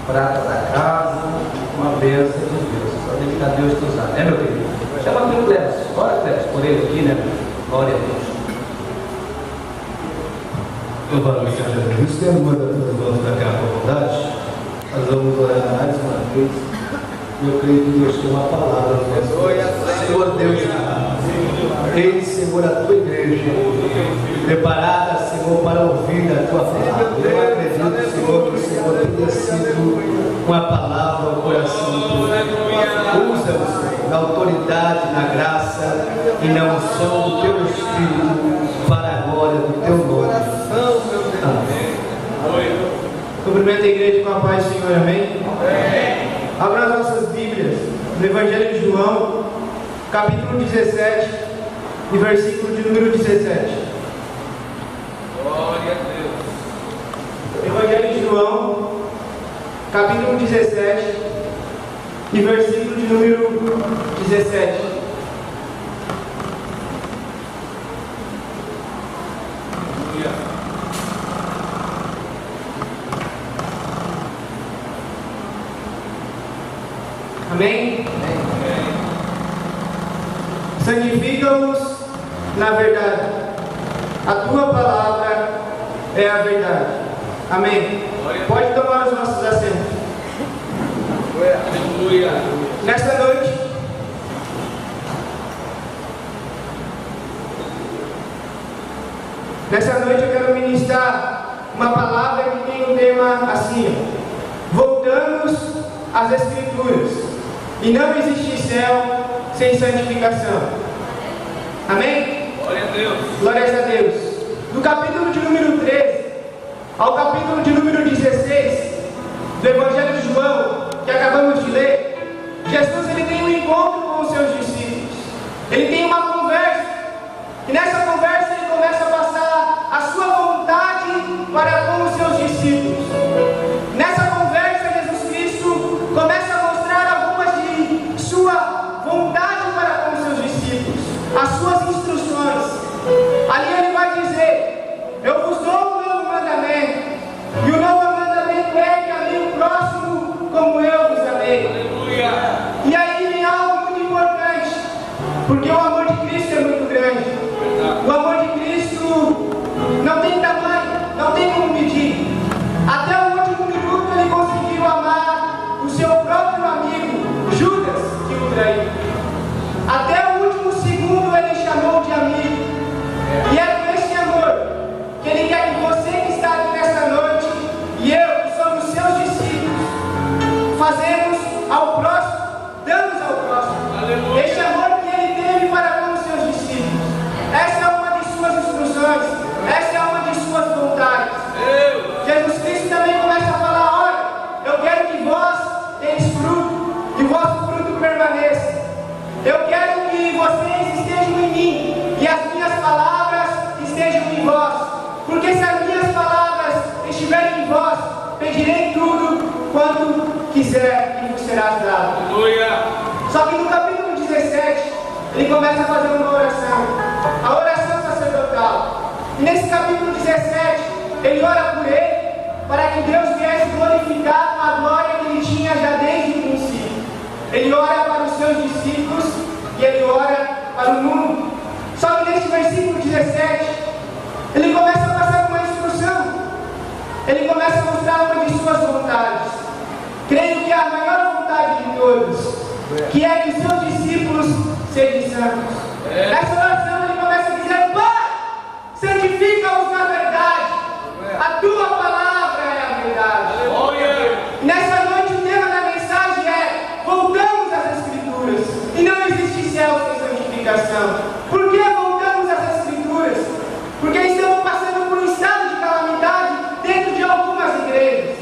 prata da casa, uma bênção de Deus. Só dedicar a Deus te usar, né, meu querido? Chama aqui o Clécio. Bora, Clécio, por ele aqui, né? Glória a Deus. Louvado seja Deus. Tendo mandado todos os irmãos da cá à vontade, nós vamos orar mais uma vez. Eu creio que Deus tem uma palavra. Senhor Deus, Ele, Senhor, a tua igreja, preparada, Senhor, para ouvir a tua palavra. Eu acredito, Senhor, que o Senhor tenha sido uma palavra ao coração do povo. Usa-nos na autoridade, na graça e na unção do teu Espírito para a glória do teu nome. Amém. Cumprimento a igreja com a paz do Senhor, amém? Abra as nossas Bíblias no Evangelho de João, capítulo 17 e versículo de número 17. Glória a Deus. Evangelho de João, capítulo 17 e versículo de número 17. Amém? Santifica-os na verdade. A tua palavra é a verdade. Amém? Pode tomar os nossos assentos. Aleluia. Nesta noite eu quero ministrar uma palavra que tem um tema assim: voltamos às Escrituras. E não existe céu sem santificação. Amém? Glória a Deus. Glórias a Deus. Do capítulo de número 13 ao capítulo de número 16 do Evangelho de João, que acabamos de ler, Jesus ele tem um encontro com os seus discípulos. Ele tem uma conversa. E nessa conversa ele começa a passar a sua vontade para com os seus discípulos. Nessa conversa, Jesus Cristo começa a sua vontade para com os seus discípulos, as suas instruções. Ali ele vai dizer: eu vos dou um novo mandamento, e o novo mandamento é que amem o próximo como eu vos amei. Aleluia. E aí vem algo muito importante, porque o amor de Cristo é muito grande. O amor de Cristo não tem tamanho, não tem como medir. Até o último minuto ele conseguiu amar o seu próprio amigo Judas, que o traiu. Até o último segundo ele chamou de amigo. E é com esse amor que ele quer que você que está aqui nesta noite e eu, que somos seus discípulos, fazemos ao próximo, damos ao próximo. Aleluia. Esse amor que ele teve para com os seus discípulos. Essa é uma de suas instruções. Essa é uma de suas vontades. Jesus Cristo também começa a falar: olha, eu quero que vós tenhais fruto, e o vosso fruto permaneça. Eu quero que vocês estejam em mim e as minhas palavras estejam em vós. Porque se as minhas palavras estiverem em vós, pedirei tudo quanto quiser e vos será dado. Aleluia. Só que no capítulo 17, ele começa a fazer uma oração. A oração sacerdotal. E nesse capítulo 17, ele ora por ele, para que Deus viesse glorificar a glória que ele tinha já desde o princípio. Ele ora para os seus discípulos e ele ora para o mundo. Só que nesse versículo 17, ele começa a passar uma instrução. Ele começa a mostrar uma de suas vontades. Creio que a maior vontade de todos, que é que os seus discípulos sejam santos. Nessa oração ele começa a dizer: Pai, santifica-os na verdade. A tua palavra é a verdade. Nessa noite o tema da mensagem é: voltamos às Escrituras. E não existe céu sem santificação. Por que voltamos às Escrituras? Porque estamos passando por um estado de calamidade dentro de algumas igrejas.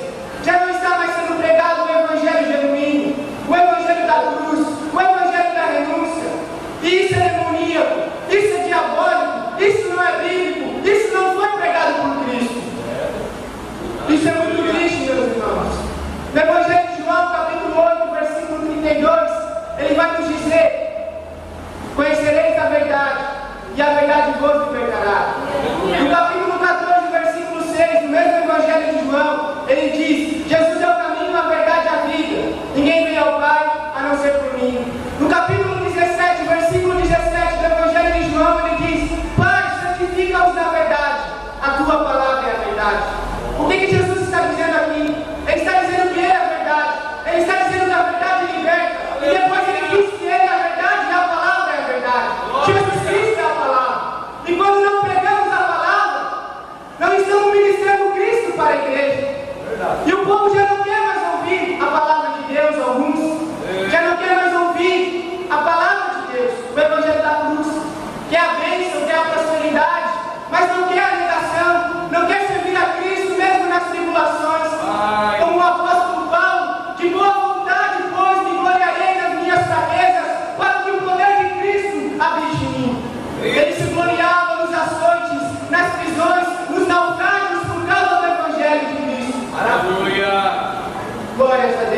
Já não está mais sendo pregado o Evangelho genuíno, o Evangelho da cruz, o Evangelho da renúncia. E isso é demoníaco, isso é diabólico, isso não é bíblico, isso não foi pregado por Cristo.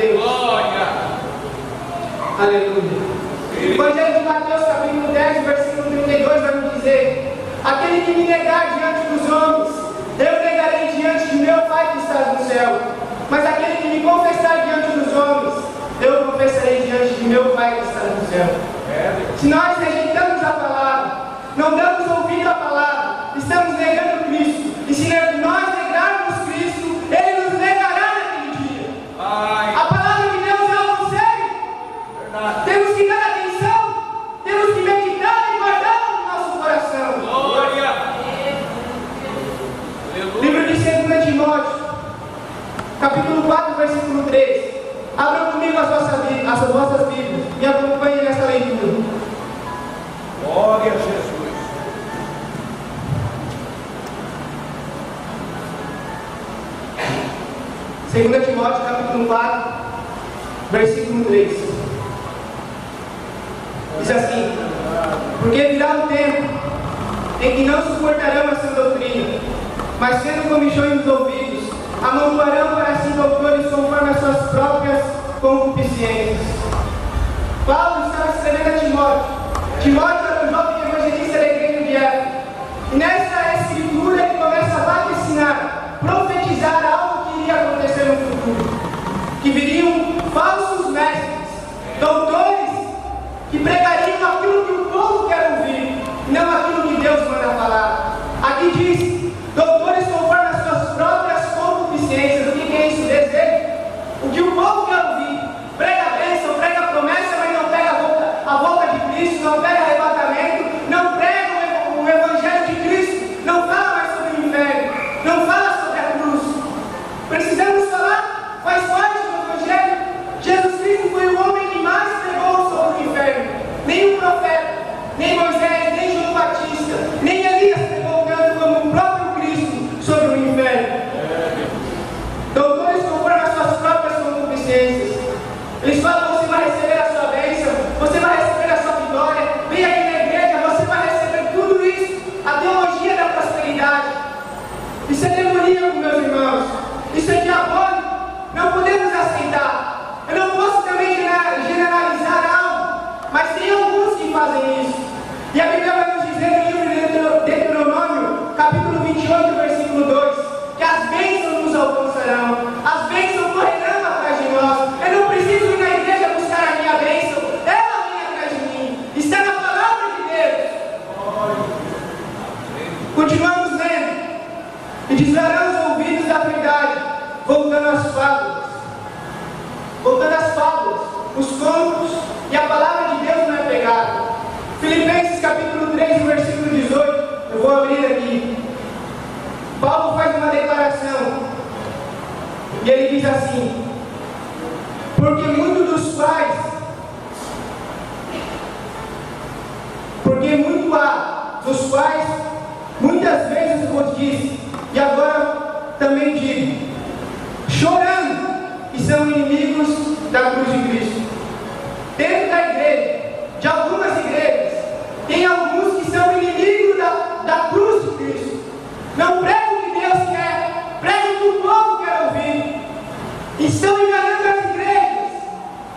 Deus. Aleluia. O Evangelho de Mateus, capítulo 10, versículo 32, vai me dizer: aquele que me negar diante dos homens, eu negarei diante de meu Pai que está no céu. Mas aquele que me confessar diante dos homens, eu confessarei diante de meu Pai que está no céu. Se nós rejeitamos a palavra, não damos ouvido à palavra, estamos negando Cristo. E se nós negarmos Cristo, Ele nos negará naquele dia. A palavra de Deus é algo sério. Temos que dar atenção, temos que meditar e guardar no nosso coração. Livro de 2 Timóteo, capítulo 4, versículo 3. Abram comigo as vossas Bíblias e acompanhem nessa leitura. Glória a Jesus. Segunda Timóteo, capítulo 4, versículo 3. Diz assim: porque virá um tempo em que não suportarão a sã doutrina, mas sendo comichões nos ouvidos, amontoarão para si doutores conforme as suas próprias concupiscências. Paulo estava escrevendo a Timóteo. Timóteo era um jovem evangelista da igreja de Éfeso. E nessa escritura ele começa a vaticinar, profetizar algo que iria acontecer no futuro. Que viriam falsos mestres, doutores, que pregariam aquilo que o povo quer ouvir, não aquilo que Deus manda falar. Aqui diz: doutores conforme as suas próprias concupiscências. O que é isso? Desejo. O que o povo quer ouvir. Prega a bênção, prega a promessa, mas não prega a volta de Cristo, não prega arrebatamento, não prega o Evangelho de Cristo, não fala mais sobre o inferno, não fala sobre a cruz. Precisamos falar, faz parte do Evangelho. Jesus Cristo foi o homem que mais pregou sobre o inferno. Nenhum profeta, nem Moisés, nem João Batista, nem Elias pregou tanto como o próprio Cristo sobre o inferno. Doutores conforme as suas próprias concupiscências. Eles falam: você vai receber a sua bênção, você vai receber a sua vitória, vem aqui na igreja, você vai receber tudo isso. A teologia da prosperidade. Isso é demoníaco, meus irmãos. Isso é diabólico. Não podemos aceitar. Eu não posso também generalizar algo, mas tem alguns que fazem isso. E a Bíblia vai nos dizer no livro de Deuteronômio, capítulo 28, versículo 2, que as bênçãos nos alcançarão, as bênçãos correrão atrás de nós. Eu não preciso ir na igreja buscar a minha bênção, ela vem atrás de mim. Está na palavra de Deus. Continuamos lendo. E desviarão os ouvidos da verdade, voltando às fábulas. Voltando às fábulas, os contos, e a palavra de Deus não é pregada. Filipenses capítulo 3, versículo 18. Eu vou abrir aqui. Paulo faz uma declaração. E ele diz assim: porque muito há dos quais muitas vezes vos disse, e agora também digo, chorando, que são inimigos da cruz de Cristo. Dentro da igreja, de algumas igrejas, tem alguns que são inimigos da cruz de Cristo. Não pregam o que Deus quer, pregam o que o povo quer ouvir. Estão enganando as igrejas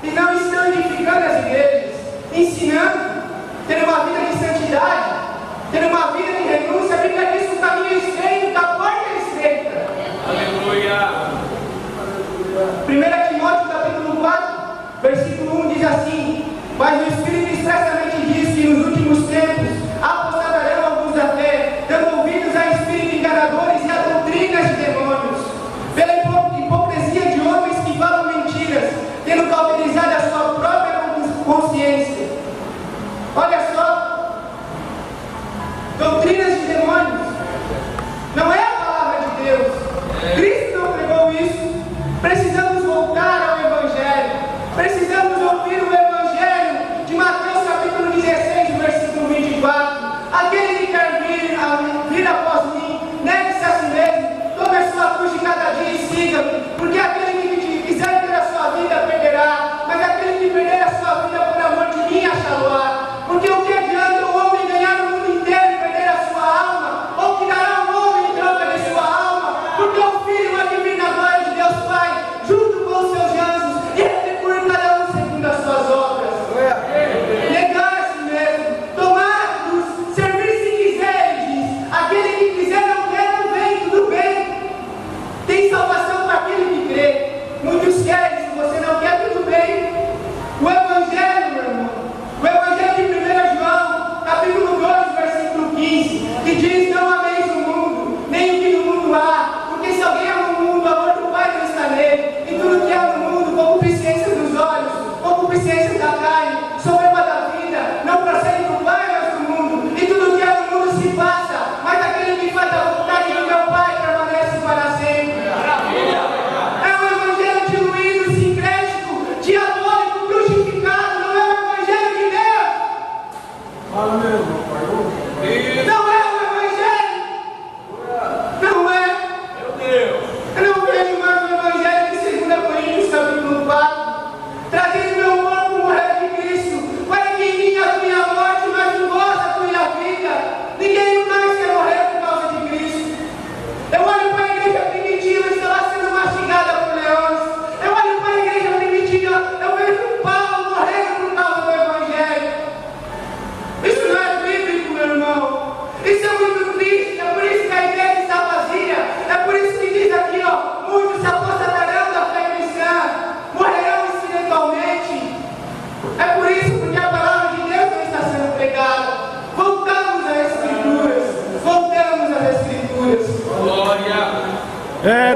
e não estão edificando as igrejas, ensinando, tendo uma vida de santidade, tendo uma vida de renúncia. A Bíblia diz que o caminho é estreito, a porta é estreita. Aleluia. 1 Timóteo capítulo 4, versículo 1 diz assim: mas o Espírito expressamente diz que nos últimos tempos apostatarão alguns da fé, dando ouvidos a espíritos enganadores e a doutrinas de demônios, pela hipocrisia de homens que falam mentiras, tendo cauterizado a sua própria consciência. Olha só, doutrinas de demônios, não é a palavra de Deus. Cristo não pregou isso. Precisamos voltar ao Evangelho. Precisamos ouvir o Evangelho de Mateus capítulo 16, versículo 24. Aquele que quer vir após mim, negue-se a si mesmo, tome a sua cruz de cada dia e siga-me. Porque aquele que quiser ter a sua vida perderá, mas aquele que perder a sua vida por amor de mim achá-lo-á. Porque o que adianta o homem ganhar o mundo inteiro e perder a sua alma? Ou que dará o homem em troca de sua alma? Porque o Filho vai vir na glória de Deus Pai, junto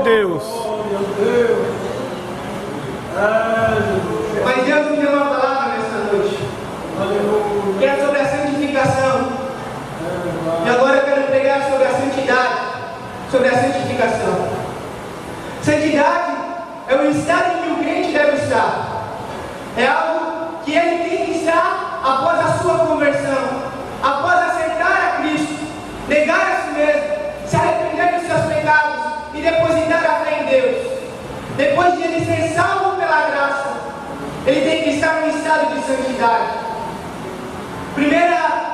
Deus. Mas Deus me deu uma palavra nessa noite, que é sobre a santificação. E agora eu quero pregar sobre a santidade, sobre a santificação. Santidade é o estado em que o crente deve estar. É algo que ele tem que estar após a sua conversão, após aceitar a Cristo, negar a si mesmo, se arrepender dos seus pecados e depositar a fé em Deus. Depois de ele ser salvo pela graça, ele tem que estar no estado de santidade. 1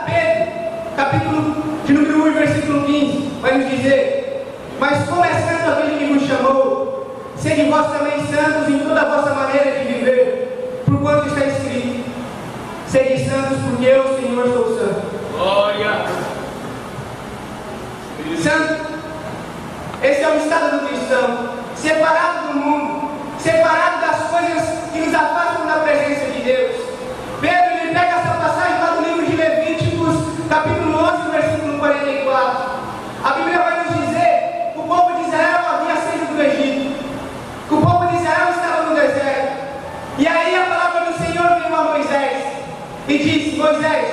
Pedro, capítulo de número 1, versículo 15, vai nos dizer: mas como é santo aquele que nos chamou, sede vós também santos em toda a vossa maneira de viver, por quanto está escrito: sede santos porque eu, Senhor, sou santo. Glória. Santo, esse é o estado do cristão, separado do mundo, separado das coisas que nos afastam da presença de Deus. Pedro, ele pega essa passagem lá do livro de Levíticos, capítulo 11, versículo 44. A Bíblia vai nos dizer que o povo de Israel havia saído do Egito, que o povo de Israel estava no deserto. E aí a palavra do Senhor veio a Moisés e disse: Moisés,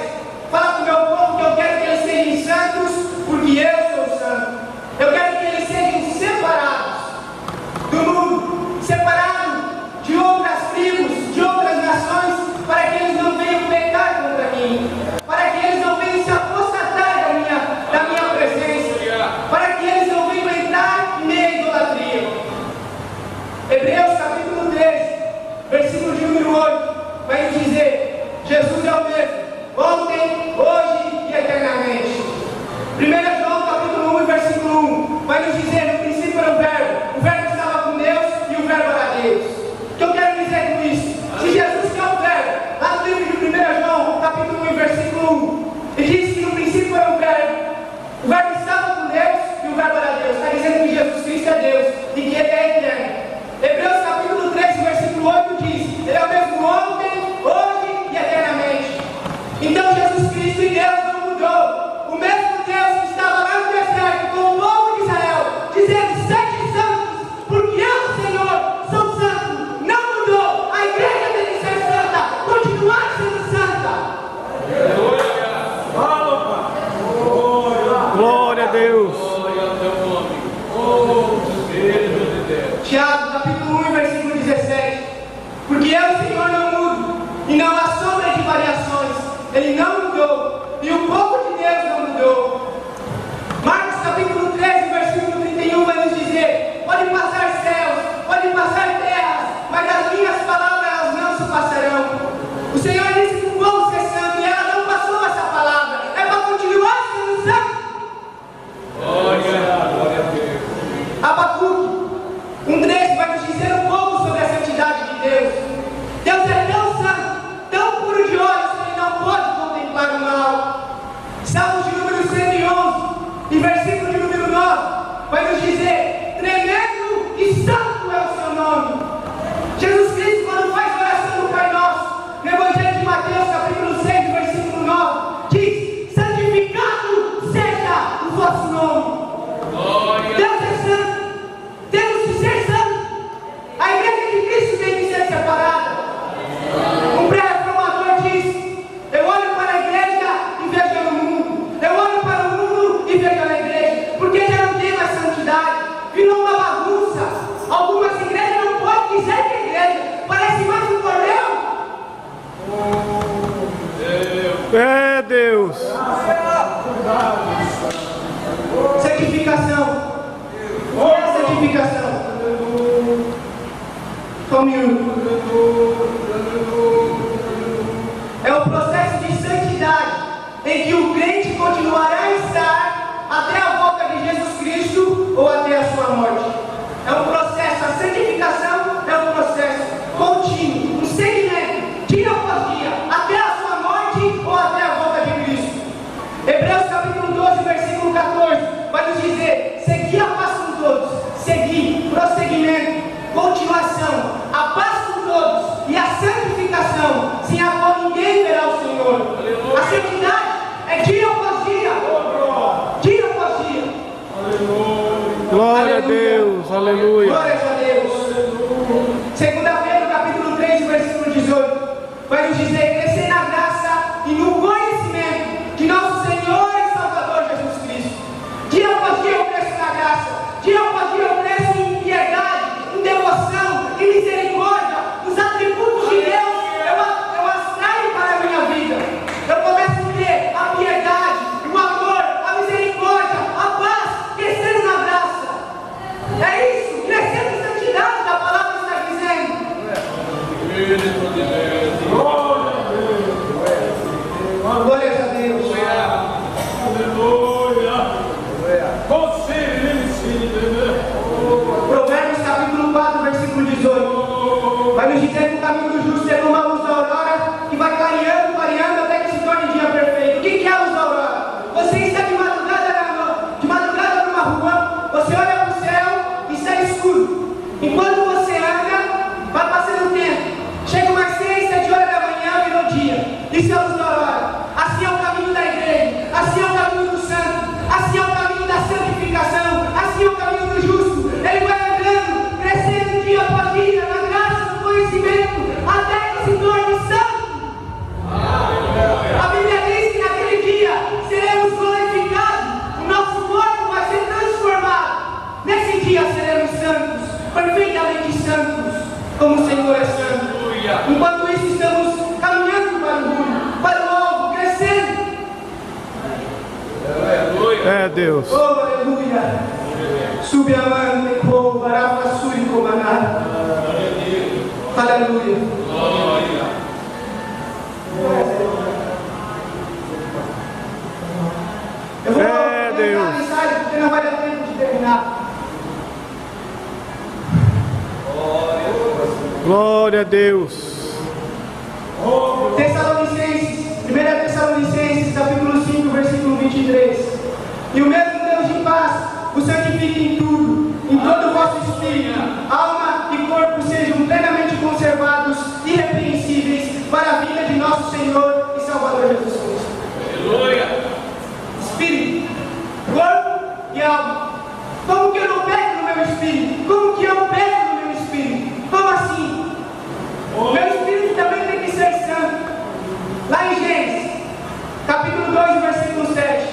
fala para o meu povo que eu quero que eles sejam santos, porque eu sou santo. Eu quero que eles sejam separados do mundo, separados de outras tribos, de outras nações, para que eles não venham pecar contra mim, para que eles não venham se apostatar da minha presença, para que eles não venham entrar em meia idolatria. Hebreus capítulo 13, versículo de número 8, vai nos dizer: Jesus é o mesmo, ontem, hoje e eternamente. 1 João capítulo 1, versículo 1, vai nos dizer: no princípio era o verbo estava com Deus e o verbo era Deus. O que eu quero dizer com isso? Se Jesus que é o verbo, lá no livro de 1 João capítulo 1, versículo 1, ele diz que no princípio era o verbo estava com Deus e o verbo era Deus. Está dizendo que Jesus Cristo é Deus e que Ele é eterno. Hebreus capítulo 13, versículo 8 diz: Ele é o mesmo ontem, hoje e eternamente. Então Jesus Cristo e Deus não mudou. O mesmo Deus que estava lá no deserto com o povo de Israel, dizendo: sede santos, porque eu, Senhor, sou santo, não mudou. A igreja tem que ser santa, continuar sendo santa. Glória a Deus. Glória ao teu nome. Oh, Deus de Deus. Tiago capítulo 1, versículo 17: porque eu, Senhor, não mudo, e não há sombra de variações. Ele não mudou, e o povo de Deus não mudou. Marcos capítulo 13, versículo 31 vai nos dizer: podem passar céus, podem passar terras, mas as minhas palavras elas não se passarão. O Senhor disse que o povo ser santo, e ela não passou essa palavra, é para continuar sendo santo. Glória a Deus. Abacuque 1:13 vai nos dizer um pouco sobre a santidade de Deus. Deus é tão santo, tão puro de olhos, que Ele não pode contemplar o mal. Salmos de número 111, e versículo de número 9, vai nos dizer: tremendo e santo é o seu nome. Jesus Cristo, quando faz a oração do Pai Nosso, no Evangelho de Mateus, capítulo 6, versículo 9, diz: santificado seja o vosso nome. Glória. Deus é santo, temos que ser santos. A igreja de Cristo tem que ser separada. Um pré-reformador diz: eu olho para a igreja e vejo no mundo, eu olho para o mundo e vejo na igreja, porque já não tem mais santidade, virou uma bagunça. Algumas igrejas não podem dizer que é igreja, parece mais um cordel. É Deus. Santificação. O que é a santificação? Só um minuto. É o processo de santidade em que o crente continuará a estar até a volta de Jesus Cristo ou até a sua morte. É um processo, a santificação é um processo contínuo, um segmento, dia após dia, até a sua morte ou até a volta de Cristo. Hebreus capítulo 12, versículo 14, vai nos dizer: segui a paz com todos, segui, prosseguimento, continuação, a paz com todos e Aleluia. Glórias a Deus. 2 Pedro, capítulo 3, versículo 18. Vai nos dizer: crescer na graça e no conhecimento de nosso Senhor e Salvador Jesus Cristo. Dia após dia eu cresço na graça. Dia após dia eu cresço em piedade, em devoção, em misericórdia. Os atributos de Deus eu atraio para a minha vida. Eu começo a ter a piedade, o amor, a misericórdia, a paz, crescendo na graça. É isso, crescendo em santidade, a palavra está dizendo. Glórias a Deus. Provérbios capítulo 4, versículo 18. Vai nos dizer que o caminho do justo é como a luz da aurora, que vai clareando, clareando até que se torne dia perfeito. O que é a luz da aurora? Você está de madrugada numa rua, você olha para o céu e está escuro. Enquanto você anda, vai passando o tempo. Chega umas 6, 7 horas da manhã, virou dia. Isso é a luz da aurora. Assim é o caminho da igreja, assim é o caminho do santo, assim é o caminho da santificação, assim é o caminho do justo. Ele vai andando, crescendo dia após dia, na graça, no conhecimento, até que se torne santo. A Bíblia diz que naquele dia seremos glorificados, o nosso corpo vai ser transformado. Nesse dia seremos santos, perfeitamente santos, como o Senhor é santo. Enquanto isso, estamos caminhando para o alvo, crescendo. É Deus. Oh, aleluia. Subiamante, como barava, suri, como nada. Aleluia. Eu vou terminar a mensagem porque não vai dar tempo de terminar. Glória a Deus. Tessalonicenses, 1 Tessalonicenses, capítulo 5, versículo 23. E o mesmo Deus de paz o santifique em tudo, em todo o vosso espírito, alma e corpo sejam plenamente conservados, irrepreensíveis, para a vinda de nosso Senhor e Salvador Jesus Cristo. Aleluia. Espírito, corpo e alma. Como que eu não pego no meu espírito? Como que eu pego no meu espírito? Como assim? Meu espírito também tem que ser santo. Lá em Gênesis, capítulo 2, versículo 7,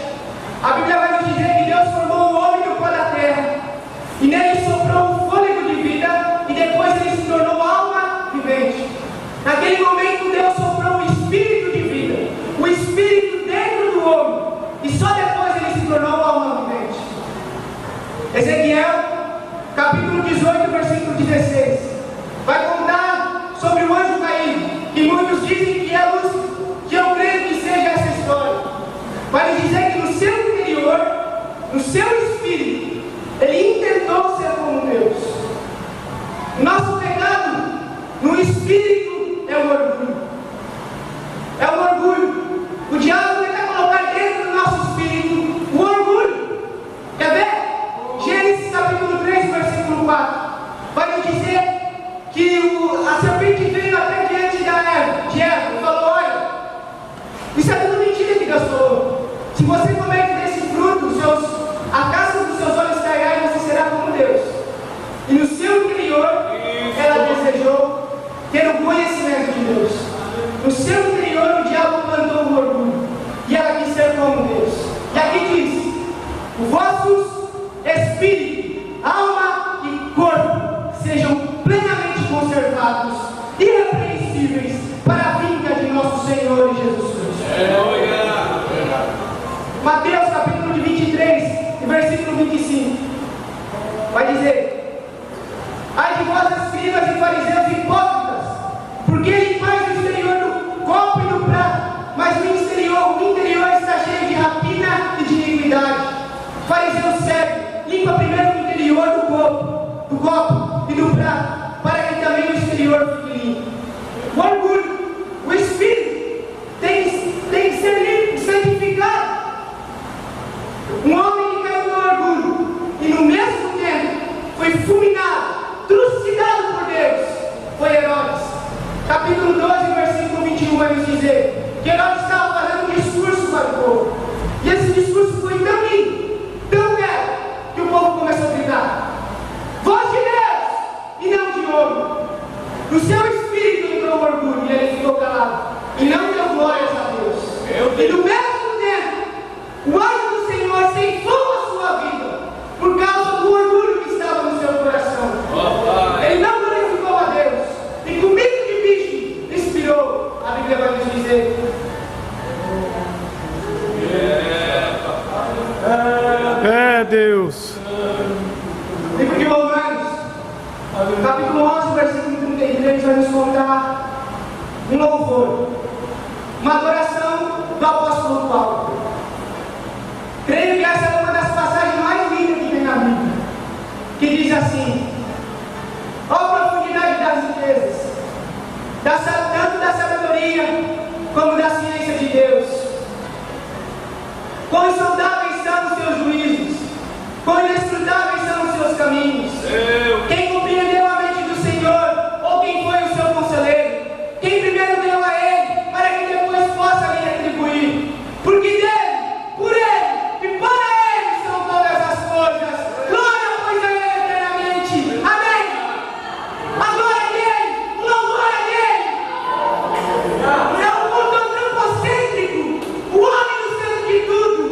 a Bíblia vai nos dizer que Deus formou o homem do pó da terra, e nele soprou um fôlego de vida, e depois ele se tornou alma vivente. Naquele momento Deus soprou o espírito de vida, o espírito dentro do homem, e só depois ele se tornou alma vivente. Ezequiel, capítulo 18, versículo 16, vai contar sobre o anjo caído, que muitos dizem que é luz, que eu creio que seja essa história. Vai nos dizer que no seu interior, no seu espírito, ele intentou ser como Deus. Nosso pecado no espírito é o orgulho. É o orgulho. O diabo tenta colocar dentro do nosso espírito o orgulho. Quer ver? Gênesis capítulo 3, versículo 4. Vai nos dizer que a serpente veio até diante de Eva e falou: olha, isso é tudo mentira que Deus falou. Se você comer desse fruto, a casca dos seus olhos cairá e você será como Deus. E no seu interior, ela desejou ter o conhecimento No seu espírito entrou o orgulho e ele ficou calado. E não deu glórias a Deus. E no mesmo tempo, o anjo do Senhor ceifou a sua vida por causa do orgulho que estava no seu coração. Ele não glorificou a Deus. E com bico de bicho inspirou. A Bíblia vai nos dizer. É Deus. Livro de Romanos, capítulo 11, versículo 33, vai nos contar um louvor, uma adoração do apóstolo Paulo. Creio que essa é uma das passagens mais lindas que tem na Bíblia, que diz assim: ó profundidade das riquezas, tanto da sabedoria como da ciência de Deus. Quão insondáveis são os seus juízos, quão inescrutáveis são os seus caminhos. Quem compreendeu a mente do Senhor, ou quem foi o seu conselheiro? Quem primeiro deu a Ele, para que depois possa lhe retribuir? Porque dele, por Ele e para Ele são todas as coisas. Glória, pois, a Ele eternamente. Amém. A glória dele, o louvor é dele. É um mundo antropocêntrico, o homem no centro de tudo.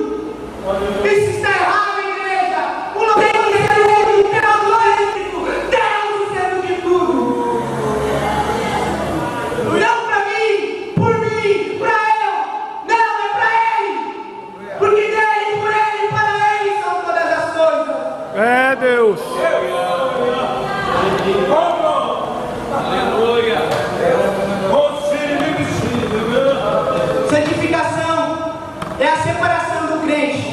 Isso está errado, igreja. O louvor é teológico, Deus no centro de tudo. Não para mim, por mim, para eu. Não, é para Ele. Porque dele, por Ele e para Ele são todas as coisas. É Deus. Aleluia. Santificação é a separação do crente.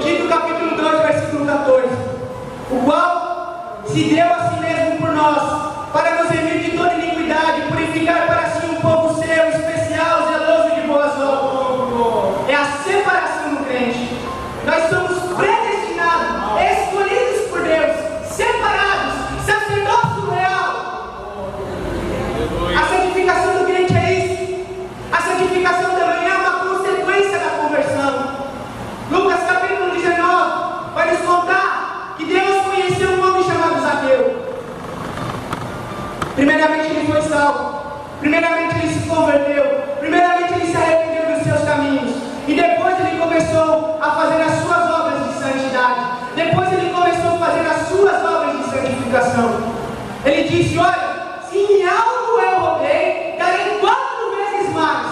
Tito capítulo 2, versículo 14. O qual se deu a si mesmo por nós, para nos remir de toda iniquidade, purificar para si um povo seu, especial, zeloso de boas obras. É a separação do crente. Nós somos predestinados, escolhidos por Deus, separados, sacerdócio real. A santificação do crente é isso. A santificação também é uma consequência da conversão. Lucas capítulo 19 vai nos contar que Deus conheceu um homem chamado Zaqueu. Primeiramente ele foi salvo. Primeiramente ele se converteu. Primeiramente ele se arrependeu dos seus caminhos. E depois ele começou a fazer as suas obras de santidade. Depois ele começou a fazer as suas obras de santificação. Ele disse: olha, se em algo eu roubei, darei 4 vezes mais.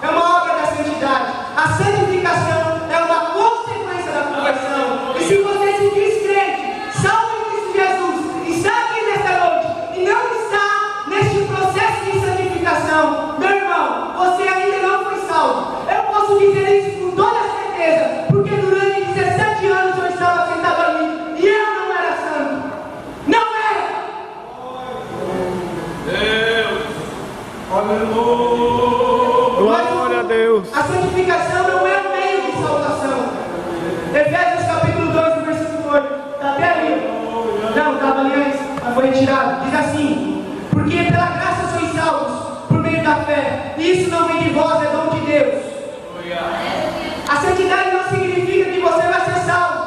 É uma obra da santidade. A santificação é uma consequência da conversão. E se você se diz crente, salvo em Cristo Jesus, e está aqui nesta noite, e não está neste processo de santificação, meu irmão, você ainda não foi salvo. Eu posso dizer isso com toda certeza, porque durante 17 anos eu estava sentado ali, e eu não era santo. Não era! Deus. Aleluia. Glória a Deus. A santificação não é um meio de salvação. Efésios capítulo 2, versículo 8. Está até ali. Não, estava ali antes, mas foi retirado. Diz assim: porque pela graça sois salvos, por meio da fé. E isso não vem de vós, é dom de Deus. A santidade não significa que você vai ser salvo.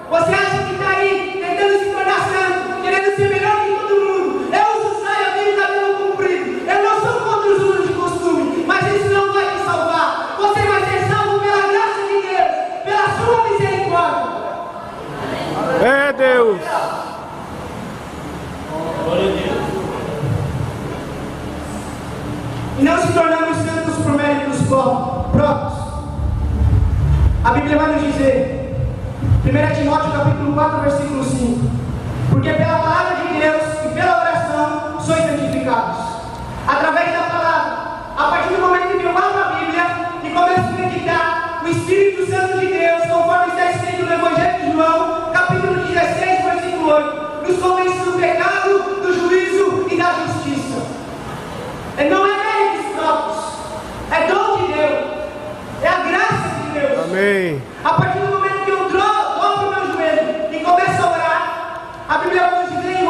Você acha que está aí, tentando se tornar santo, querendo ser melhor que todo mundo. Eu uso saia, tenho cabelo comprido. Eu não sou contra os usos de costume, mas isso não vai te salvar. Você vai ser salvo pela graça de Deus, pela sua misericórdia. É Deus. E não se tornamos santos por méritos próprios. A Bíblia vai nos dizer, 1 Timóteo capítulo 4, versículo 5: porque pela palavra de Deus e pela oração sois santificados. Através da palavra, a partir do momento que eu abro a Bíblia e começo a acreditar, o Espírito Santo de Deus, conforme está escrito no Evangelho de João, capítulo 16, versículo 8, nos convence do pecado, do juízo e da justiça. Não é méritos próprios, é dom de Deus, é a graça de Deus. Amém. A partir do momento que eu dobro o meu joelho e começo a orar, a Bíblia vai nos dizer em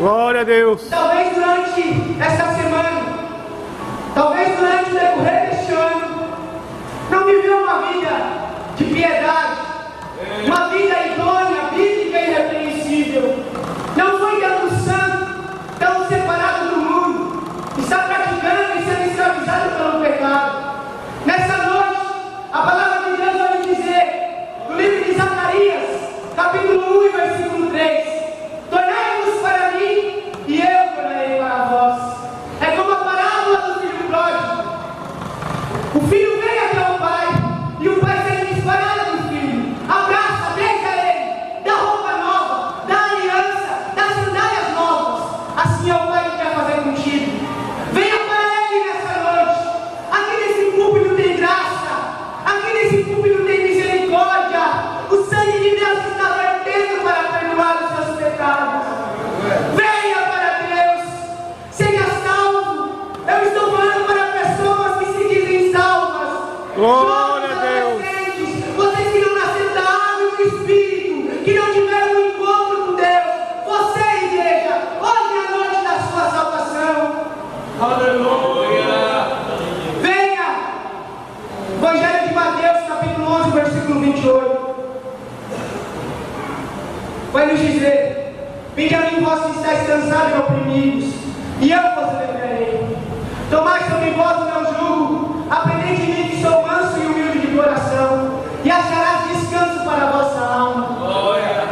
Glória a Deus. Talvez durante essa semana, talvez durante o decorrer deste ano, não viveu uma vida de piedade, uma vida idônea, bíblica e irrepreensível. Não foi dentro do santo, tão separado do mundo, está praticando e sendo escravizado pelo pecado. Nessa noite, a palavra de Deus vai nos dizer, no livro de Zacarias, capítulo 1 e versículo 3: tornai-vos para mim e eu tornarei para vós. É como a parábola do filho pródigo. O filho vem até o pai e o pai se dispara do filho, abraça, beija ele, dá roupa nova, dá aliança, dá sandálias novas. Assim é o pai que quer fazer contigo. Venha para ele nessa noite. Aqui nesse púlpito tem graça, aqui nesse púlpito tem misericórdia. O sangue de Deus está vertendo para perdoar os seus pecados. Venha para Deus, seja salvo. Eu estou falando para pessoas que se dizem salvas. Glória a Deus. Adolescentes, vocês que não nasceram da água e do Espírito, que não tiveram um encontro com Deus. Você, igreja, hoje é a noite da sua salvação. Aleluia. Venha! Evangelho de Mateus, capítulo 11, versículo 28. Vai nos dizer: vinde a mim, vós que estáis cansados e oprimidos, e eu vos aliviarei. Tomai sobre vós o meu jugo, aprendei de mim que sou manso e humilde de coração, e acharás descanso para a vossa alma. Glória.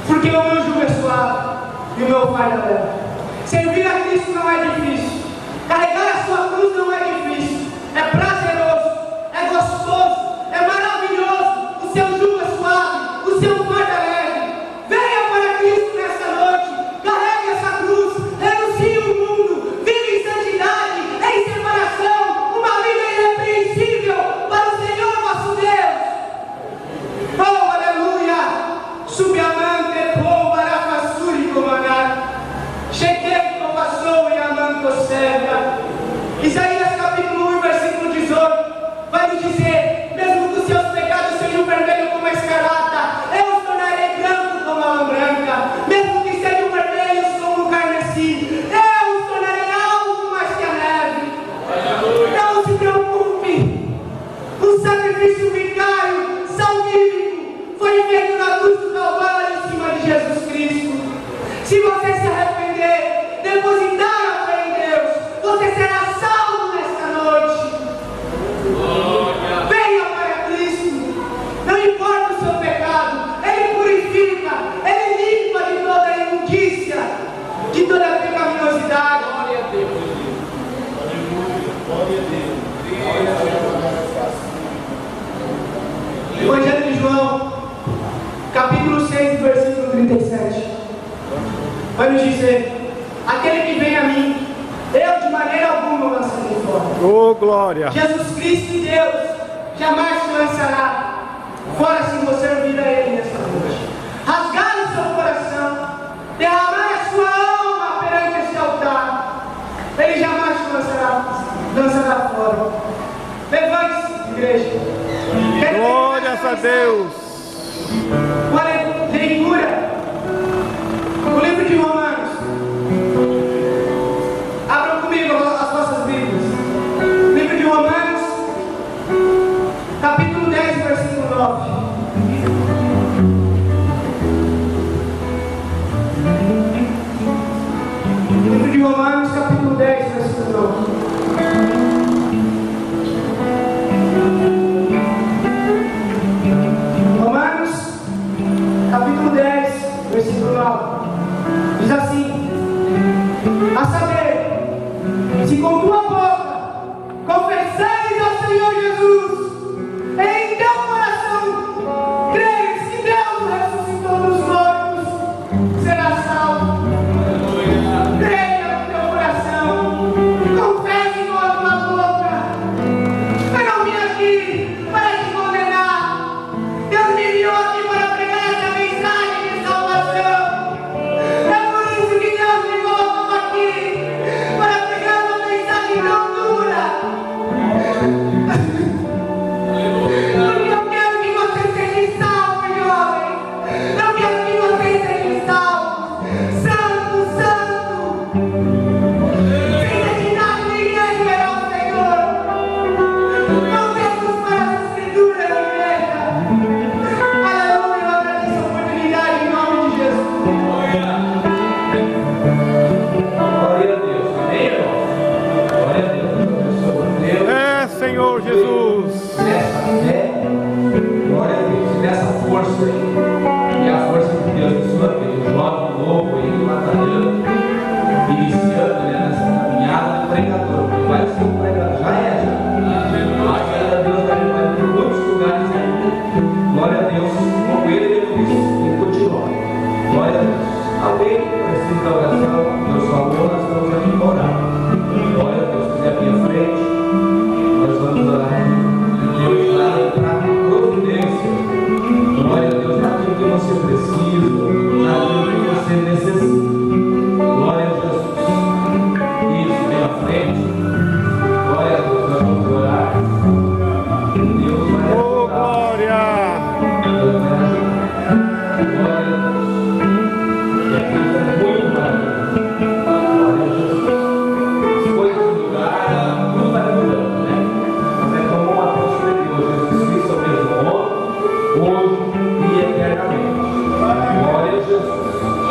Porque o meu jugo é suave e o meu fardo é leve. Servir a Cristo não é difícil. Carregar a sua cruz não é difícil. É prazeroso, é gostoso, é maravilhoso. O seu jugo é suave, o seu fardo é leve. Venha para Cristo nessa noite. Carregue essa cruz, renuncie o mundo, vive em santidade, em separação, uma vida irrepreensível para o Senhor nosso Deus. Oh, aleluia! Subamante, povo, arafassuri, comanar. Cheguei, como passou e amando serva. Isaías capítulo 1, versículo 18 vai nos dizer: mesmo que os seus pecados sejam vermelhos como a escarlata, eu os tornarei branco como a lã branca. Mesmo que sejam vermelhos como o carmesim, eu os tornarei alvo mais que a neve. Não se preocupe, o sacrifício vicário, salvífico, foi feito na cruz do Calvário em cima de Jesus Cristo. Se você se arrepender, depositar a fé em Deus, você será salvo nesta noite. Venha para Cristo. Não importa o seu pecado, Ele purifica, Ele limpa de toda a imundícia, de toda a pecaminosidade. Glória a Deus. Glória a Deus. Evangelho de João, capítulo 6, versículo 37. Vai nos dizer: aquele que vem a mim, eu de maneira alguma lançarei fora. Oh, glória. Jesus Cristo e Deus jamais te lançará fora se você ouvir a Ele nesta noite. Rasgar o seu coração, derramar a sua alma perante este altar, Ele jamais te lançará fora. Levante-se, igreja. Glórias a Deus. Uma leitura. O livro de Romanos. Abram comigo as vossas Bíblias. Livro de Romanos, capítulo 10, versículo 9. Livro de Romanos, capítulo 10, versículo 9. Romanos, capítulo 10, versículo 9. Diz assim: a saber, se com tua boca confessares ao Senhor Jesus, em teu coração creres que Deus o ressuscitou dos mortos, serás salvo. Creia no teu coração, confesse com a tua boca. Eu não vim aqui para te condenar. Deus me enviou aqui para pregar essa mensagem de salvação. É por isso que Deus me colocou aqui, para pregar uma mensagem tão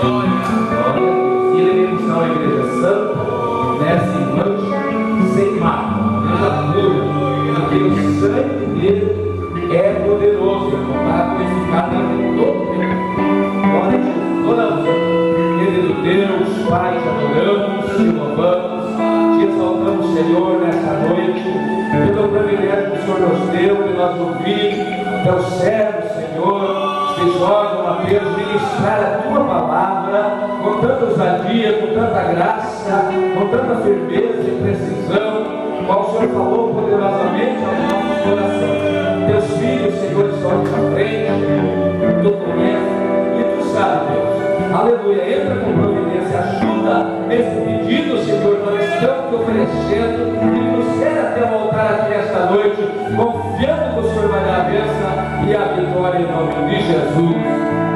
E ele está na igreja santa, nessa mancha, sem mácula, pura, porque o sangue dele é poderoso para purificar de todo o tempo. Glória a Deus, oramos, querido Deus, Pai, te adoramos, te louvamos, te exaltamos, Senhor, nesta noite, pelo privilégio que o Senhor nos deu de nós ouvir, teu servo, Senhor, que jogam a Deus ministrar a tua palavra com tanta ousadia, com tanta graça, com tanta firmeza e precisão, qual o Senhor falou poderosamente ao nosso coração. Teus filhos, Senhor, estão aqui na frente, tu conheces e tu sabes, Deus. Aleluia, entra com providência, ajuda nesse pedido, Senhor, nós estamos te oferecendo e nos quer até voltar aqui esta noite, confiando que o Senhor vai dar a bênção e a vitória em nome de Jesus.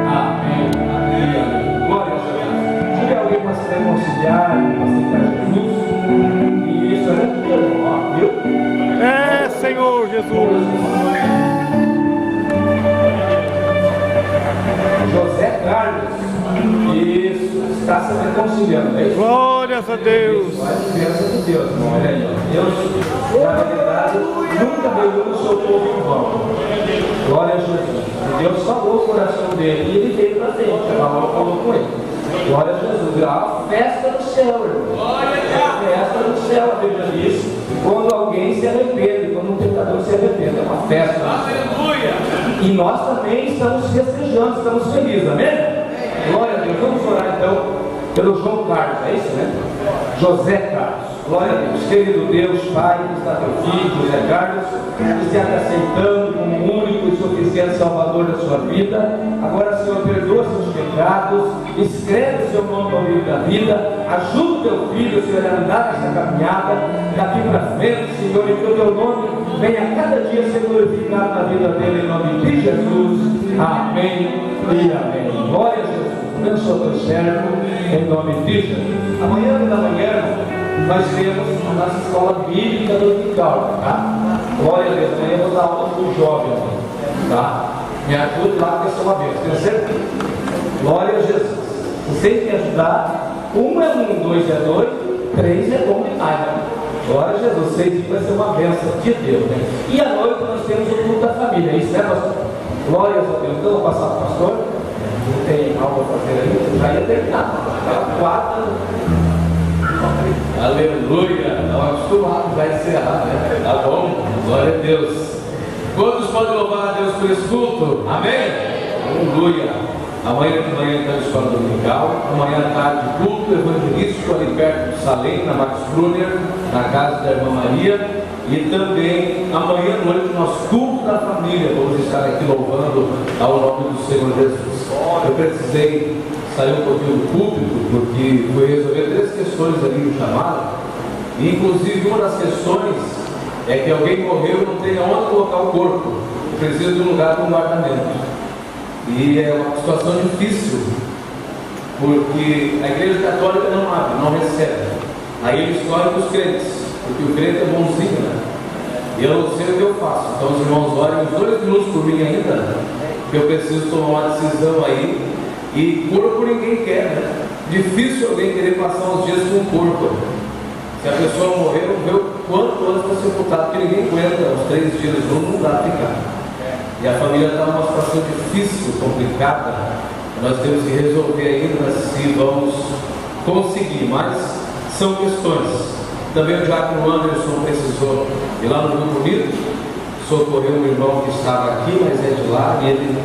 Amém. Amém. Glória a Deus. Diga alguém para se reconciliar, para aceitar Jesus. E isso é muito bom, viu? É, Senhor Jesus. José Carlos. Isso, está se reconciliando, é isso? Glórias a Deus. Olha a diferença de Deus, irmão. Olha aí, ó. Deus, na verdade, nunca deu o seu povo em vão. Glória a Jesus. Deus falou o coração dele e ele veio para frente. A palavra falou com ele. Glória a Jesus. Virá uma festa no céu, irmão. Festa no céu, a Bíblia diz. Quando alguém se arrepende, quando um pecador se arrepende, é uma festa. Aleluia! E nós também estamos festejando, estamos felizes, amém? Glória a Deus. Vamos orar então pelo João Carlos, é isso, né? José Carlos. Glória a Deus. Querido Deus, Pai, que está teu filho, José Carlos, que está te aceitando como único e suficiente Salvador da sua vida. Agora, Senhor, perdoa seus pecados, escreve o seu nome no livro da vida, ajuda o teu filho, Senhor, a andar nessa caminhada daqui para frente, Senhor, e que o teu nome venha cada dia ser glorificado na vida dele, em nome de Jesus. Amém e amém. Glória a Jesus. Abençoa teu servo, em nome de Jesus. Amanhã pela manhã nós temos a nossa escola bíblica dominical, tá? Glória a Deus. Amanhã eu vou dar aula para o jovem, tá? Me ajude lá, que é uma vez, tenho certeza. Glória a Jesus. Se vocês me ajudar, 1 é 1, 2 é 2, 3 é bom demais, né? Glória a Jesus. 6 vai ser uma bênção de Deus, né? E à noite nós temos o culto da família, é isso, né, pastor? Glória a Deus. Então eu vou passar para o pastor. Não tem algo a fazer aí? Já ia terminar. Tá 4. Aleluia. Estava acostumado já a encerrar, né? Tá bom? Glória a Deus. Quantos podem louvar a Deus por esse culto? Amém? Aleluia. Amanhã de manhã está a escola dominical. Amanhã à tarde, culto evangelístico ali perto do Salém, na Max Brunner, na casa da irmã Maria. E também amanhã à noite, nosso culto da família. Vamos estar aqui louvando ao nome do Senhor Jesus. Eu precisei sair um pouquinho do público, porque fui resolver 3 questões ali no chamado. E inclusive uma das questões é que alguém morreu e não tem aonde colocar o corpo. Precisa de um lugar para um guardamento. E é uma situação difícil, porque a igreja católica não abre, não recebe. Aí eles escolhem os crentes, porque o crente é bonzinho, né? E eu não sei o que eu faço. Então os irmãos orem uns 2 minutos por mim ainda, que eu preciso tomar uma decisão aí. E corpo ninguém quer, né? Difícil alguém querer passar uns dias com o corpo. Se a pessoa morrer, não vê o quanto antes para sepultar, porque ninguém aguenta os 3 dias não dá para ficar. E a família está numa situação difícil, complicada. Nós temos que resolver ainda se vamos conseguir, mas são questões. Também o diácono Anderson precisou ir lá no Grupo Unido, socorrer um irmão que estava aqui, mas é de lá, e ele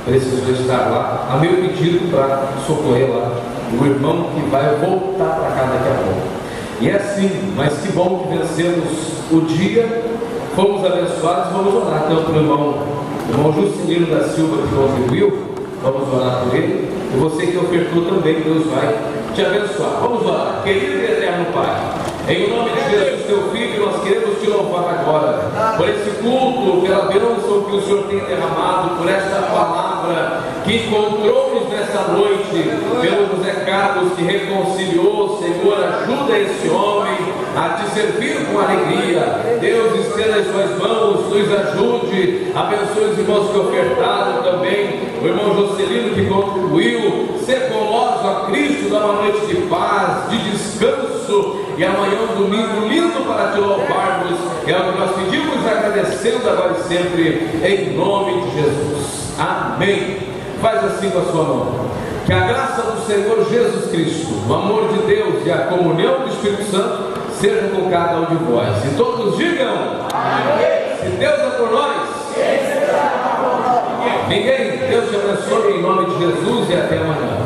precisou estar lá, a meu pedido para socorrer lá o irmão que vai voltar para cá daqui a pouco. E é assim, mas que bom que vencemos o dia, fomos abençoados, vamos orar então para o irmão Juscelino da Silva que contribuiu, vamos orar por ele, e você que ofertou também, Deus vai te abençoar. Vamos orar. Querido e eterno Pai, em nome de Jesus, teu Filho, nós queremos te louvar agora por esse culto, pela bênção que o Senhor tem derramado, por esta palavra que encontrou-nos nesta noite, pelo José Carlos que reconciliou. Senhor, ajuda esse homem a te servir com alegria. Deus, estenda as suas mãos, nos ajude, abençoe os irmãos que ofertaram também. o irmão Jocelino que contribuiu, ser formoso a Cristo, dar uma noite de paz, de descanso, e amanhã um domingo lindo para te louvarmos. É o que nós pedimos, agradecendo agora e sempre, em nome de Jesus. Amém. Faz assim com a sua mão. Que a graça do Senhor Jesus Cristo, o amor de Deus e a comunhão do Espírito Santo seja com cada um de vós. E todos digam: amém. Se Deus é por nós, ninguém. Deus te abençoe em nome de Jesus e até amanhã.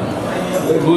Aleluia.